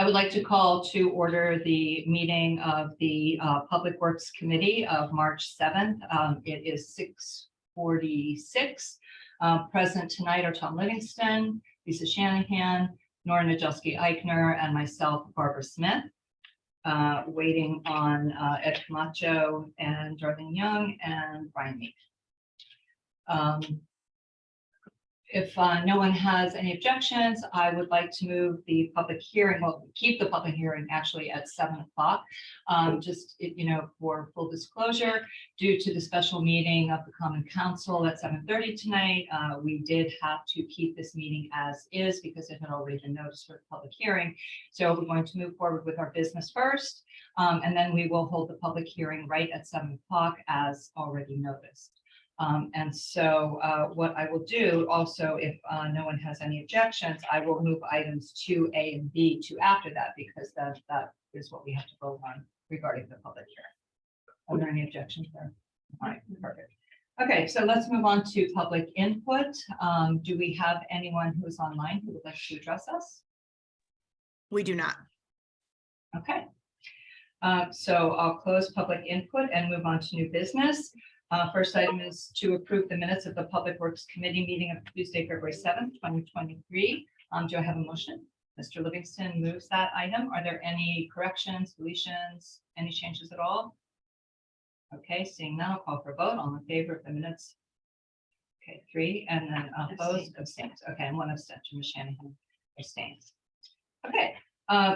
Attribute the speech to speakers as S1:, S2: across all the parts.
S1: I would like to call to order the meeting of the Public Works Committee of March 7th. It is 6:46. Present tonight are Tom Livingston, Lisa Shanahan, Nora Najelski-Eichner, and myself, Barbara Smith. Waiting on Ed Camacho and Darlene Young and Brian Meek. If no one has any objections, I would like to move the public hearing, well, keep the public hearing actually at 7 o'clock. Just, for full disclosure, due to the special meeting of the Common Council at 7:30 tonight, we did have to keep this meeting as is because it had already been noticed for the public hearing. So we're going to move forward with our business first, and then we will hold the public hearing right at 7 o'clock as already noticed. And so what I will do also, if no one has any objections, I will move items 2A and B to after that, because that is what we have to vote on regarding the public hearing. Are there any objections there? All right, perfect. Okay, so let's move on to public input. Do we have anyone who is online who would like to address us?
S2: We do not.
S1: Okay. So I'll close public input and move on to new business. First item is to approve the minutes of the Public Works Committee meeting of Tuesday, February 7th, 2023. Do I have a motion? Mr. Livingston moves that item. Are there any corrections, deletions, any changes at all? Okay, seeing none, I'll call for a vote. All in favor of the minutes? Okay, 3, and then opposed, abstains. Okay, and 1 abstention, Ms. Shanahan abstains. Okay,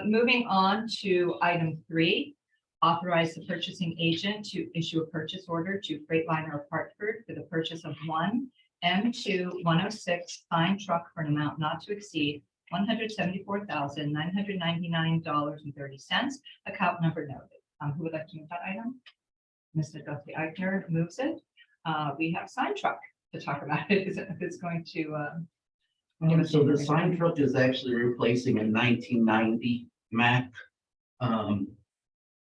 S1: moving on to item 3. Authorize the purchasing agent to issue a purchase order to Freightliner of Hartford for the purchase of one M2-106 fine truck for an amount not to exceed $174,999.30. Account number noted. Who would like to move that item? Mr. Najelski-Eichner moves it. We have sign truck to talk about it. It's going to.
S3: So the sign truck is actually replacing a 1990 Mack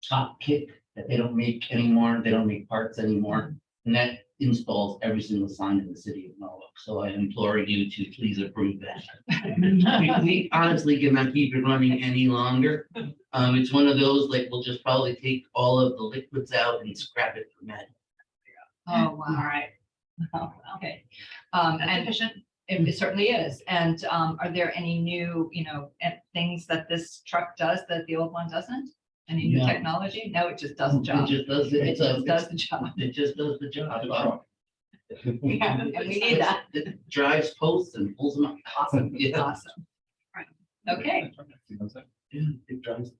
S3: top kick that they don't make anymore. They don't make parts anymore, and that installs every single sign in the city of Norwalk. So I implore you to please approve that. we honestly cannot keep it running any longer. It's one of those, like, we'll just probably take all of the liquids out and scrap it for metal.
S1: Oh, wow. All right. Oh, okay. And efficient. It certainly is. And are there any new, things that this truck does that the old one doesn't? Any new technology? No, it just does the job.
S3: It just does it.
S1: It just does the job.
S3: It just does the job.
S1: Yeah, and we need that.
S3: It drives posts and pulls them up.
S1: Awesome.
S3: Yeah.
S1: Awesome. Right. Okay.
S3: Yeah, it drives.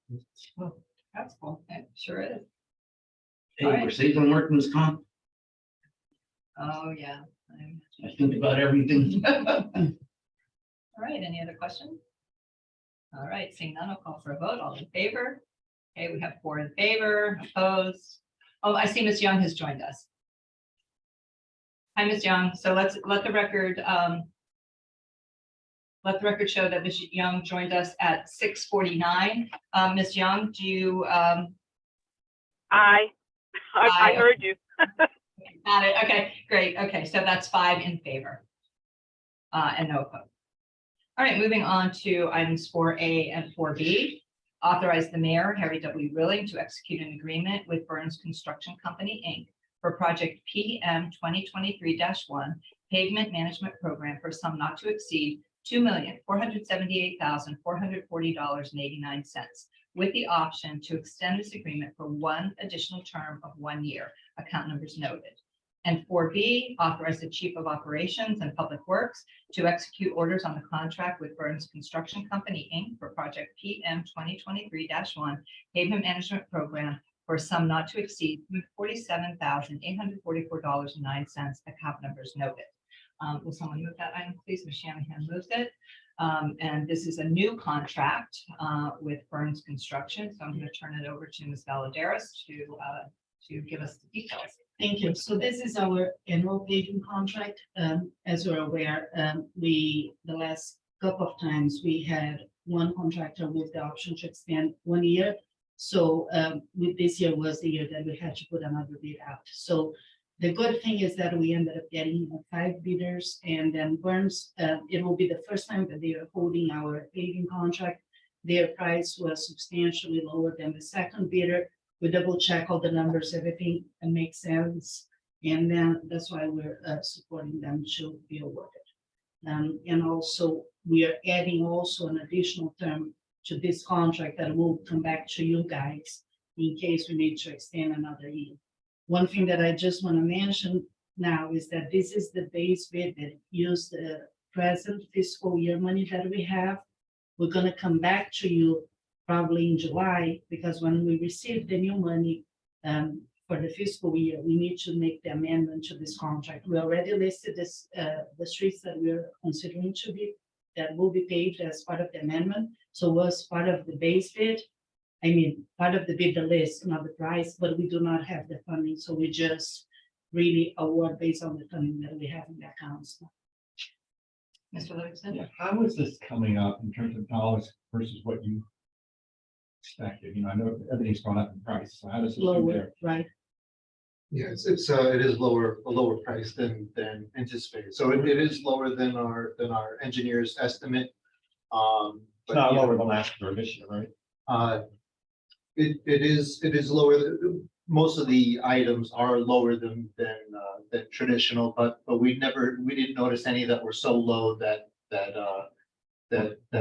S1: That's cool. It sure is.
S3: Hey,
S1: All right.
S3: we're saving workman's comp.
S1: Oh, yeah.
S3: I think about everything.
S1: All right. Any other questions? All right. Seeing none, I'll call for a vote. All in favor? Okay, we have 4 in favor, opposed. Oh, I see Ms. Young has joined us. Hi, Ms. Young. So let the record show that Ms. Young joined us at 6:49. Ms. Young, do you?
S4: I heard you.
S1: Got it. Okay, great. Okay, so that's 5 in favor and no opposed. All right, moving on to items 4A and 4B. Authorize the mayor, Harry W. Rilling, to execute an agreement with Burns Construction Company, Inc. for project PM 2023-1 pavement management program for sum not to exceed $2,478,440.89, with the option to extend this agreement for one additional term of 1 year. Account numbers noted. And 4B, authorize the Chief of Operations and Public Works to execute orders on the contract with Burns Construction Company, Inc. for project PM 2023-1 pavement management program for a sum not to exceed $47,844.09. Account numbers noted. Will someone move that item, please? Ms. Shanahan moves it. And this is a new contract with Burns Construction. So I'm going to turn it over to Ms. Valadares to give us the details.
S5: Thank you. So this is our annual paving contract. As you're aware, the last couple of times we had one contractor with the option to extend 1 year. So with this year was the year that we had to put another bid out. So the good thing is that we ended up getting 5 bidders, and then Burns, it will be the first time that they are holding our paving contract. their price was substantially lower than the second bidder. We double check all the numbers, everything makes sense. And then that's why we're supporting them to be awarded. And also, we are adding also an additional term to this contract that will come back to you guys in case we need to extend another year. One thing that I just want to mention now is that this is the base bid that used the present fiscal year money that we have. We're gonna come back to you probably in July, because when we receive the new money for the fiscal year, we need to make the amendment to this contract. We already listed this, the streets that we're considering to be, that will be paved as part of the amendment. So was part of the base bid. I mean, part of the bid, the list, not the price, but we do not have the funding, so we just really award based on the funding that we have in the accounts.
S1: Mr. Livingston?
S6: Yeah, how is this coming up in terms of dollars versus what you expected? You know, I know everything's gone up in price, so how does this
S5: Lower,
S6: compare?
S5: right?
S7: Yeah, it is a lower price than anticipated. So it is lower than our engineer's estimate.
S6: It's
S7: But
S6: not
S7: yeah,
S6: lower than last year, this year, right?
S7: it is lower. Most of the items are lower than traditional, but we didn't notice any that were so low that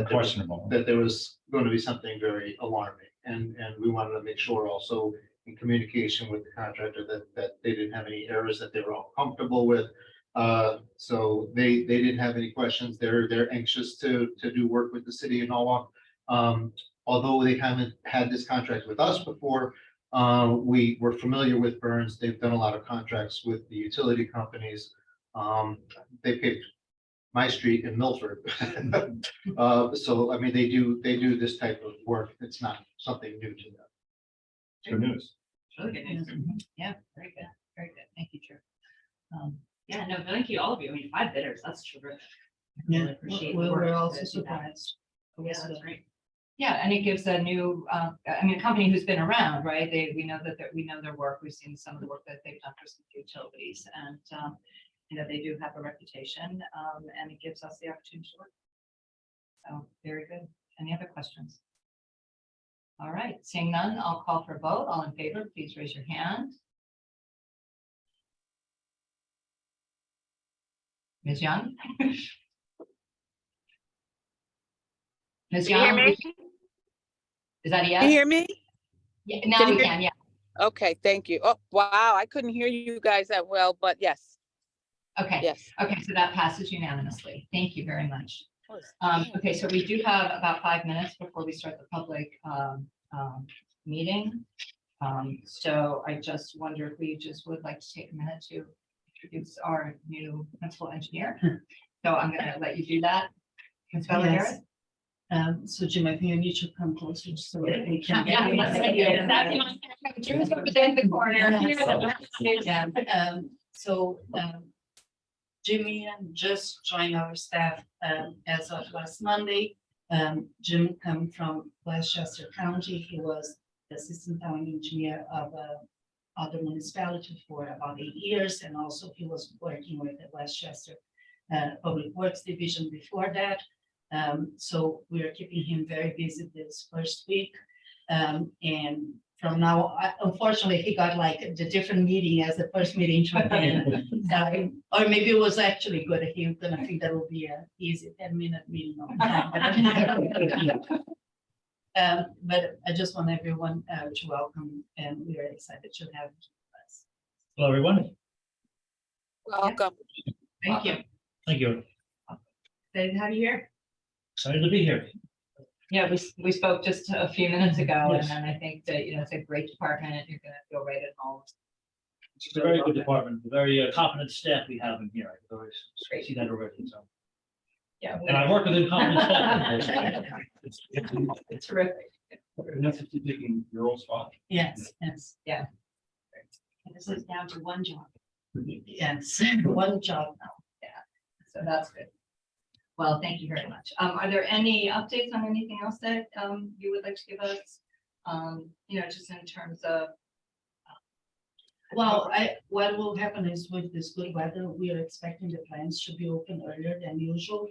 S6: Questionable.
S7: there was going to be something very alarming. And we wanted to make sure also in communication with the contractor that they didn't have any errors that they were all comfortable with. So they didn't have any questions. They're anxious to do work with the city of Norwalk. Although they haven't had this contract with us before, we were familiar with Burns. They've done a lot of contracts with the utility companies. They picked my street in Milford. So, I mean, they do this type of work. It's not something new to them.
S6: Good news.
S1: Really good news. Yeah, very good, very good. Thank you, Drew. Yeah, no, thank you, all of you. I mean, 5 bidders, that's terrific. I really appreciate the
S5: We
S1: work
S5: were also
S1: that you have.
S5: surprised.
S1: Yeah, that's great. Yeah, and it gives a new, I mean, a company who's been around, right? We know that, we know their work. We've seen some of the work that they've done for some utilities, and, you know, they do have a reputation, and it gives us the opportunity to work. So, very good. Any other questions? All right, seeing none, I'll call for a vote. All in favor, please raise your hand. Ms. Young? Ms.
S4: Can you hear
S1: Young,
S4: me?
S1: is that a
S8: Can you
S1: yes?
S8: hear me?
S1: Yeah, now
S8: Can you
S1: we
S8: hear-
S1: can, yeah.
S8: Okay, thank you. Oh, wow, I couldn't hear you guys that well, but yes,
S1: Okay,
S8: yes.
S1: okay, so that passes unanimously. Thank you very much.
S8: Oh,
S1: Okay, so we do have about 5 minutes before we start the public meeting. So I just wonder if we just would like to take a minute to introduce our new principal engineer. So I'm gonna let you do that. Ms. Belladares?
S5: Yes. So Jim, I think I need to come closer so that we can.
S1: Yeah, let's take it. That's fine. Drew's over there in the corner.
S5: Yeah. So Jimmy just joined our staff as of last Monday. Jim come from Westchester County. He was the assistant town engineer of other municipality for about 8 years, and also he was working with the Westchester Public Works Division before that. So we are keeping him very busy this first week. And from now, unfortunately, he got like the different meeting as the first meeting to attend. Or maybe it was actually good. He was gonna think that will be a easy 10-minute meeting on time. But I just want everyone to welcome, and we are excited to have you with us.
S9: Hello, everyone.
S8: Welcome.
S1: Thank you.
S9: Thank you.
S1: Dave, how are you here?
S9: Excited to be here.
S1: Yeah, we spoke just a few minutes ago, and
S9: Yes.
S1: then I think that, you know, it's a great department. You're gonna feel right at home.
S9: It's a very good department, a very competent staff we have in here. I could always see that already, so.
S1: Yeah.
S9: And I work with incompetent staff.
S1: It's terrific.
S6: And that's if you're taking your old spot.
S5: Yes, yes,
S1: This is down to one job.
S5: yes, one job now.
S1: So that's good. Well, thank you very much. Are there any updates on anything else that you would like to give us? You know, just in terms of.
S5: Well, what will happen is with this good weather, we are expecting the plants to be open earlier than usual.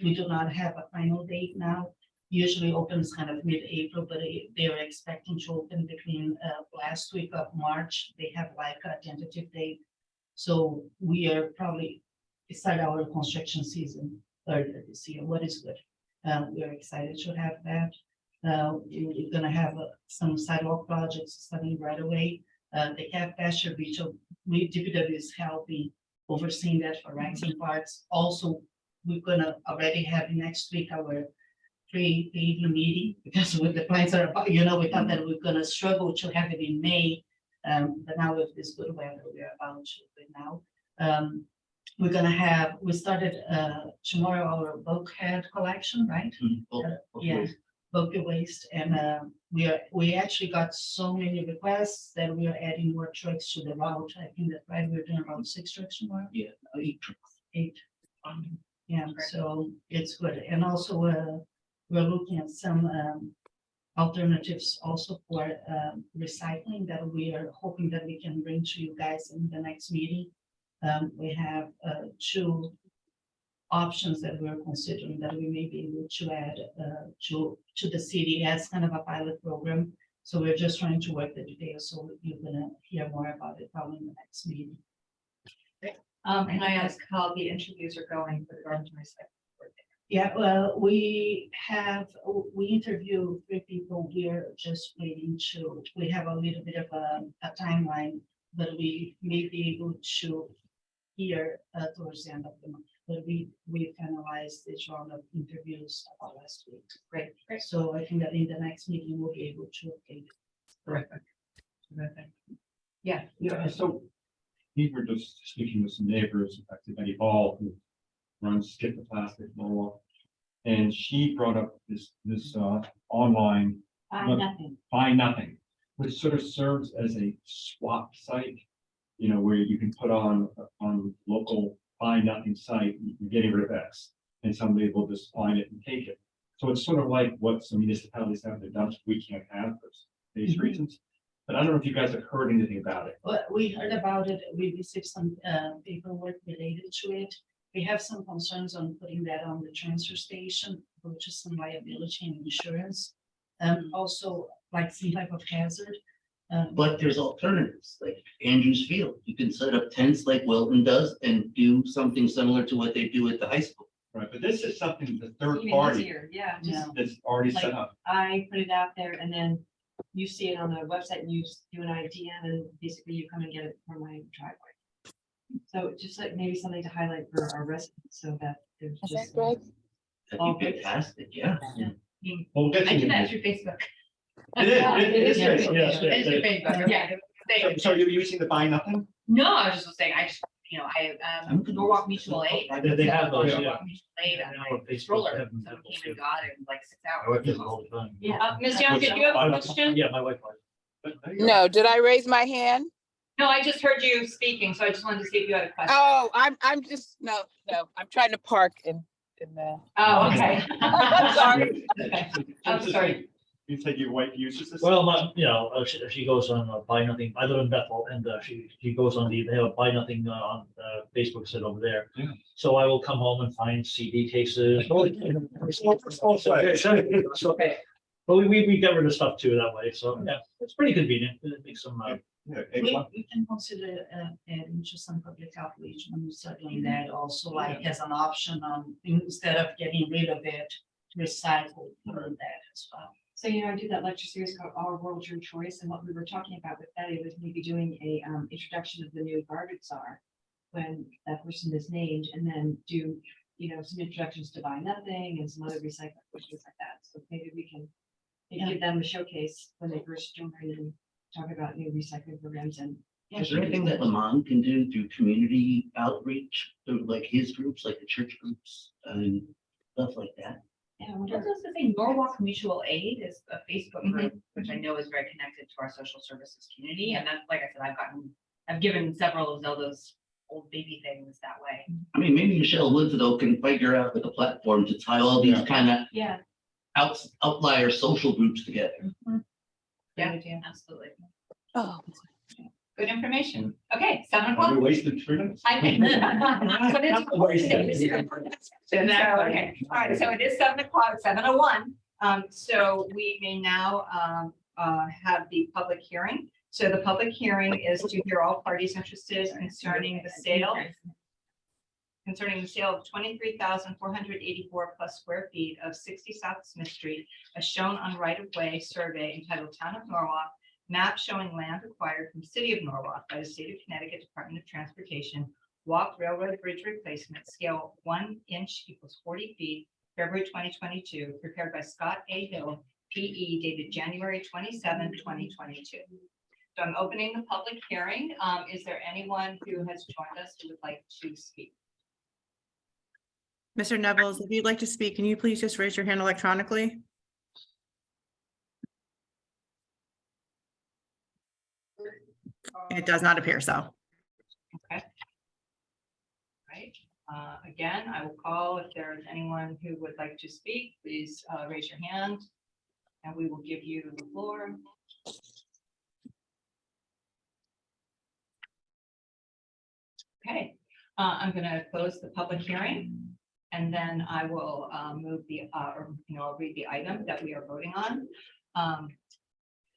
S5: We do not have a final date now. usually opens kind of mid-April, but they are expecting to open between last week of March. They have like a tentative date. So we are probably start our construction season earlier this year, what is good. We are excited to have that. We're gonna have some sidewalk projects starting right away. The Cat Pasture Beach, DPW is helping overseeing that for Rankin Parks. Also, we're gonna already have next week our pre-paving meeting, because with the plans are, we thought that we're gonna struggle to have it in May. But now with this good weather, we are about to do it now. We're gonna have, we started tomorrow our bulkhead collection, right? Yeah, bulky waste, and we actually got so many requests that we are adding more trucks to the route. I think that right, we're doing about 6 trucks tomorrow.
S3: Yeah, 8 trucks.
S5: 8. Yeah, so it's good, and also we're looking at some alternatives also for recycling that we are hoping that we can bring to you guys in the next meeting. We have 2 options that we're considering that we may be able to add to the city as kind of a pilot program. So we're just trying to work the details, so you're gonna hear more about it probably in the next meeting.
S1: Can I ask how the interviews are going for the garbage recycling board?
S5: Yeah, well, we interviewed 3 people. We're just waiting we have a little bit of a timeline, but we may be able to hear towards the end of the month. But we finalized this round of interviews about last week.
S1: Great.
S5: So I think that in the next meeting, we'll be able to update.
S1: Terrific. Yeah.
S6: Yeah, so we were just speaking with some neighbors, in fact, Betty Ball, who runs Skip the Plastic Law. And she brought up this online Buy Nothing, which sort of serves as a swap site, where you can put on local Buy Nothing site, you're getting rid of X, and somebody will just find it and take it. So it's sort of like what some municipalities have, that dumps we can't have for these reasons. But I don't know if you guys have heard anything about it.
S5: Well, we heard about it. We received some paperwork related to it. We have some concerns on putting that on the transfer station, which is some liability and insurance. Also, like some type of hazard.
S3: But there's alternatives, like Andrews Field. You can set up tents like Wilton does and do something similar to what they do at the high school.
S6: Right, but this is something the third
S2: Even
S6: party
S2: easier, yeah.
S5: Yeah.
S6: that's already set
S2: Like-
S6: up.
S2: I put it out there and then you see it on the website and you do an IDN and basically you come and get it from my driveway. So just like maybe something to highlight for our residents so that there's
S8: Is that
S2: just.
S8: Greg?
S3: That'd be fantastic, yeah.
S6: Well, we'll get
S1: I
S6: to
S1: do that
S6: it.
S1: through Facebook.
S6: It is.
S1: Yes,
S6: Facebook.
S1: Yeah.
S6: So you're using the Buy Nothing?
S10: No, I was just saying, Norwalk Mutual Aid.
S9: They have those, yeah.
S10: Norwalk Mutual Aid,
S9: I
S10: and
S9: know what
S10: my
S9: Facebook
S10: stroller,
S9: have them
S10: someone
S9: doubles,
S10: came and
S9: yeah.
S10: got it in like 6
S9: I
S10: hours.
S9: work with them all the time.
S2: Yeah.
S1: Ms. Young, did you have a question?
S9: Yeah, my wife was.
S8: No, did I raise my hand?
S1: No, I just heard you speaking, so I just wanted to see if you had a question.
S8: Oh, I'm just, no, I'm trying to park in
S1: Oh, okay.
S8: I'm sorry.
S1: Okay. I'm sorry.
S6: You say your wife uses this?
S9: Well, she goes on Buy Nothing. I live in Bethel, and she goes on they have a Buy Nothing on Facebook set over there.
S6: Yeah.
S9: So I will come home and find CD cases. But we get rid of stuff too that way. So yeah, it's pretty convenient. It makes some.
S6: Yeah,
S5: We can consider adding to some public outreach when we're studying that also, like as an option instead of getting rid of it, recycle for that as well.
S2: So, I did that lecture series called Our World, Your Choice, and what we were talking about with Betty was maybe doing a introduction of the new garbage czar when that person is named, and then do, some introductions to Buy Nothing and some other recycling things like that. So maybe we can give them a showcase when they first join and talk about new recycling programs and.
S3: Is there anything that Lamont can do through community outreach, through like his groups, like the church groups and stuff like that?
S2: Yeah, I
S10: I
S2: wonder-
S10: was also saying Norwalk Mutual Aid is a Facebook group, which I know is very connected to our social services community. And that's, like I said, I've given several of those old baby things that way.
S3: I mean, maybe Michelle Woods though can figure out like a platform to tie all these
S6: Yeah.
S3: kind of
S2: Yeah.
S3: outlier social groups together.
S10: Yeah, absolutely.
S8: Oh,
S1: Good information. Okay, 7
S6: We
S1: o'clock.
S6: wasted 3 minutes.
S1: I think. So it is-
S9: Not wasted.
S1: So, okay, all right, so it is 7 o'clock, 7:01. So we may now have the public hearing. So the public hearing is to hear all parties interested concerning the sale of 23,484 plus square feet of 60 South Smith Street, as shown on right-of-way survey entitled Town of Norwalk, map showing land acquired from City of Norwalk by the State of Connecticut Department of Transportation, walk railroad bridge replacement, scale 1 inch equals 40 feet, February 2022, prepared by Scott A. Hill, PE, dated January 27, 2022. So I'm opening the public hearing. Is there anyone who has joined us who would like to speak?
S11: Mr. Neville, if you'd like to speak, can you please just raise your hand electronically? It does not appear so.
S1: Okay. Right. Again, I will call if there is anyone who would like to speak, please raise your hand and we will give you the floor. Okay, I'm going to close the public hearing and then I will move the, I'll read the item that we are voting on.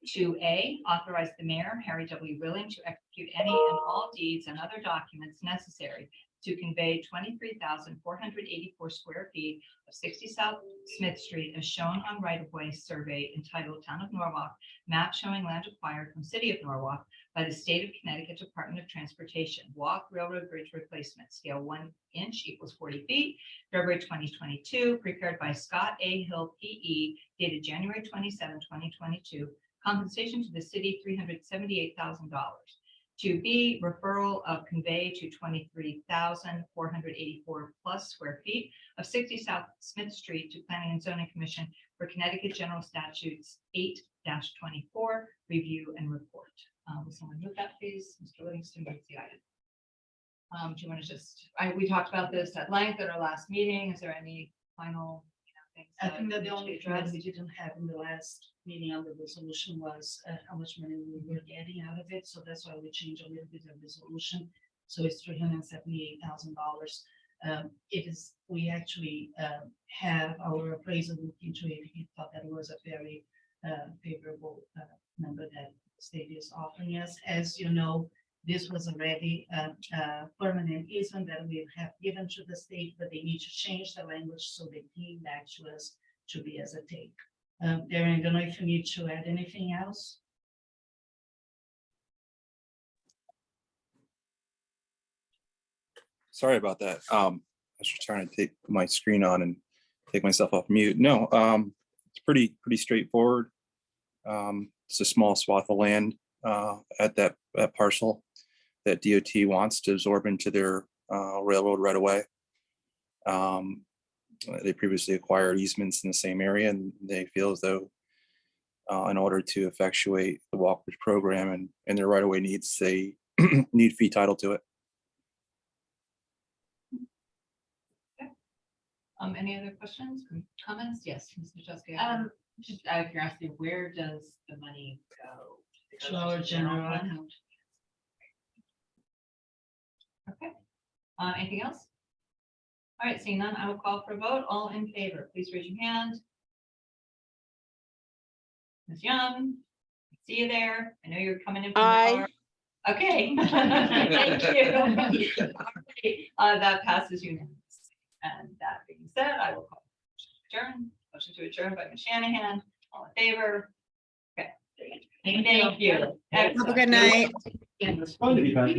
S1: 2A, authorize the mayor, Harry W. Willing, to execute any and all deeds and other documents necessary to convey 23,484 square feet of 60 South Smith Street as shown on right-of-way survey entitled Town of Norwalk, map showing land acquired from City of Norwalk by the State of Connecticut Department of Transportation, walk railroad bridge replacement, scale 1 inch equals 40 feet, February 2022, prepared by Scott A. Hill, PE, dated January 27, 2022, compensation to the city, $378,000. 2B, referral of convey to 23,484 plus square feet of 60 South Smith Street to Planning and Zoning Commission for Connecticut General Statutes 8-24, review and report. Will someone move that, please? Mr. Livingston, moves the item. Do you want to just, we talked about this at length at our last meeting. Is there any final things?
S5: I think that the
S1: need to
S5: only
S1: be
S5: thing that
S1: addressed?
S5: we didn't have in the last meeting on the resolution was how much money we were getting out of it, so that's why we changed a little bit of resolution. So it's $378,000. It is, we actually have our appraiser look into it. He thought that was a very favorable number that the state is offering us. As you know, this was already a permanent easement that we have given to the state, but they need to change the language so they came back to us to be as a take. Darren, I don't know if you need to add anything else.
S12: Sorry about that. I was just trying to take my screen on and take myself off mute. No, it's pretty straightforward. It's a small swath of land at that parcel that DOT wants to absorb into their railroad right away. They previously acquired easements in the same area, and they feel as though in order to effectuate the walkbridge program and their right of way needs, they need fee title to it.
S1: Any other questions, comments? Yes, Mr. Jessica.
S10: Just out of curiosity, where does the money go? Does it go
S5: To our
S10: the
S5: general
S10: fund?
S5: account.
S1: Okay. Anything else? All right, seeing none, I will call for a vote. All in favor, please raise your hand. Ms. Young, I see you there. I know you're coming in from the
S8: Aye.
S1: car. Okay. Thank you. All right, that passes unanimously. And that being said, I will call for adjourn. Motion to adjourn by Ms. Shanahan. All in favor? Okay. Thank you.
S11: Have a good night.
S6: It's fun to be back.